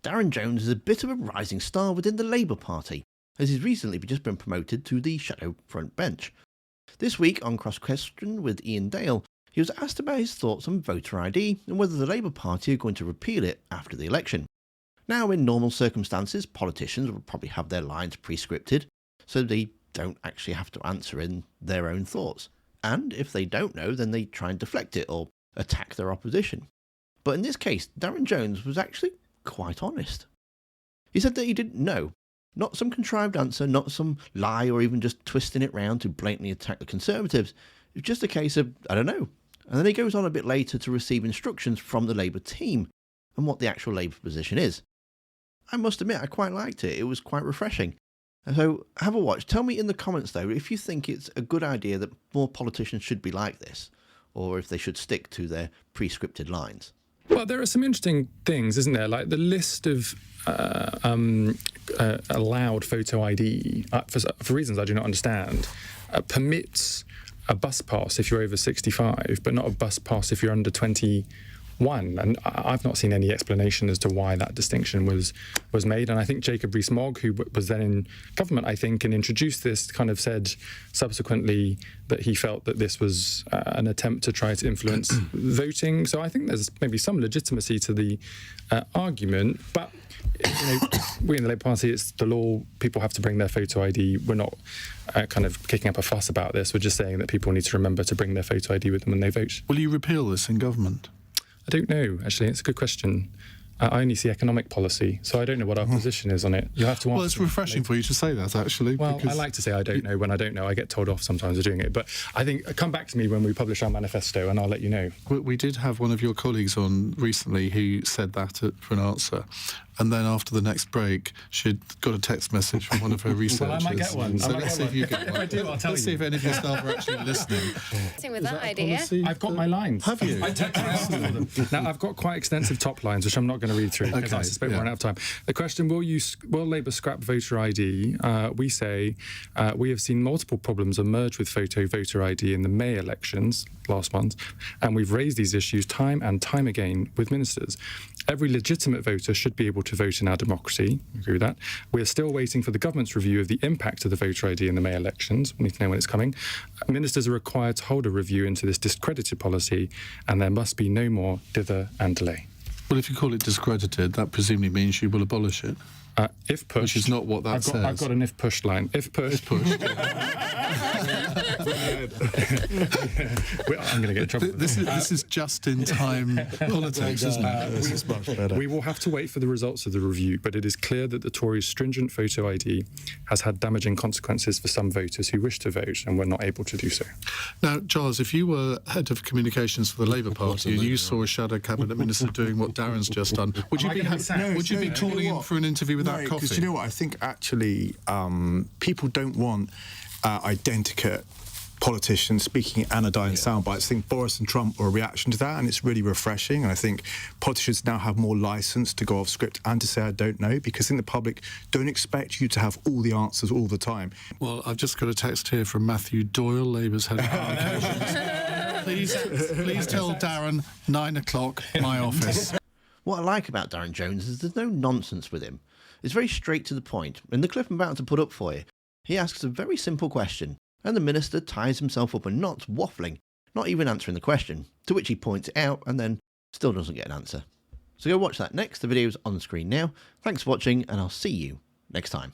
Darren Jones is a bit of a rising star within the Labour Party, as he's recently just been promoted to the shadow front bench. This week on Cross Question with Ian Dale, he was asked about his thoughts on voter ID and whether the Labour Party are going to repeal it after the election. Now, in normal circumstances, politicians would probably have their lines pre-scripted, so they don't actually have to answer in their own thoughts. And if they don't know, then they try and deflect it or attack their opposition. But in this case, Darren Jones was actually quite honest. He said that he didn't know. Not some contrived answer, not some lie or even just twisting it round to blatantly attack the Conservatives. It's just a case of, I don't know. And then he goes on a bit later to receive instructions from the Labour team and what the actual Labour position is. I must admit, I quite liked it. It was quite refreshing. So have a watch. Tell me in the comments though if you think it's a good idea that more politicians should be like this, or if they should stick to their pre-scripted lines. Well, there are some interesting things, isn't there? Like the list of allowed photo ID, for reasons I do not understand, permits a bus pass if you're over 65, but not a bus pass if you're under 21. And I've not seen any explanation as to why that distinction was made. And I think Jacob Rees-Mogg, who was then in government, I think, and introduced this, kind of said subsequently that he felt that this was an attempt to try to influence voting. So I think there's maybe some legitimacy to the argument. But we in the Labour Party, it's the law. People have to bring their photo ID. We're not kind of kicking up a fuss about this. We're just saying that people need to remember to bring their photo ID with them when they vote. Will you repeal this in government? I don't know, actually. It's a good question. I only see economic policy, so I don't know what our position is on it. You have to answer. Well, it's refreshing for you to say that, actually. Well, I like to say I don't know when I don't know. I get told off sometimes for doing it. But I think, come back to me when we publish our manifesto and I'll let you know. We did have one of your colleagues on recently who said that for an answer. And then after the next break, she'd got a text message from one of her researchers. Well, I might get one. So let's see if you get one. If I do, I'll tell you. Let's see if any of your staff are actually listening. With that idea. I've got my lines. Have you? I asked for them. Now, I've got quite extensive top lines, which I'm not going to read through because I suspect we're running out of time. The question, will Labour scrap voter ID? We say we have seen multiple problems emerge with voter ID in the May elections last month, and we've raised these issues time and time again with ministers. Every legitimate voter should be able to vote in our democracy. I agree with that. We're still waiting for the government's review of the impact of the voter ID in the May elections. We need to know when it's coming. Ministers are required to hold a review into this discredited policy, and there must be no more dither and delay. Well, if you call it discredited, that presumably means you will abolish it. If pushed. Which is not what that says. I've got an if pushed line. If pushed. If pushed. I'm going to get in trouble. This is just-in-time politics, isn't it? This is much better. We will have to wait for the results of the review, but it is clear that the Tories' stringent photo ID has had damaging consequences for some voters who wish to vote and were not able to do so. Now, Giles, if you were head of communications for the Labour Party and you saw a shadow cabinet minister doing what Darren's just done, would you be calling in for an interview with that coffee? Because you know what? I think actually people don't want identikit politicians speaking anodyne sound bites. I think Boris and Trump were a reaction to that, and it's really refreshing. And I think politicians now have more license to go off script and to say I don't know, because I think the public don't expect you to have all the answers all the time. Well, I've just got a text here from Matthew Doyle, Labour's head of communications. Please tell Darren, 9 o'clock, my office. What I like about Darren Jones is there's no nonsense with him. It's very straight to the point. In the clip I'm about to put up for you, he asks a very simple question, and the minister ties himself up in knots, waffling, not even answering the question, to which he points it out and then still doesn't get an answer. So go watch that next. The video's on the screen now. Thanks for watching, and I'll see you next time.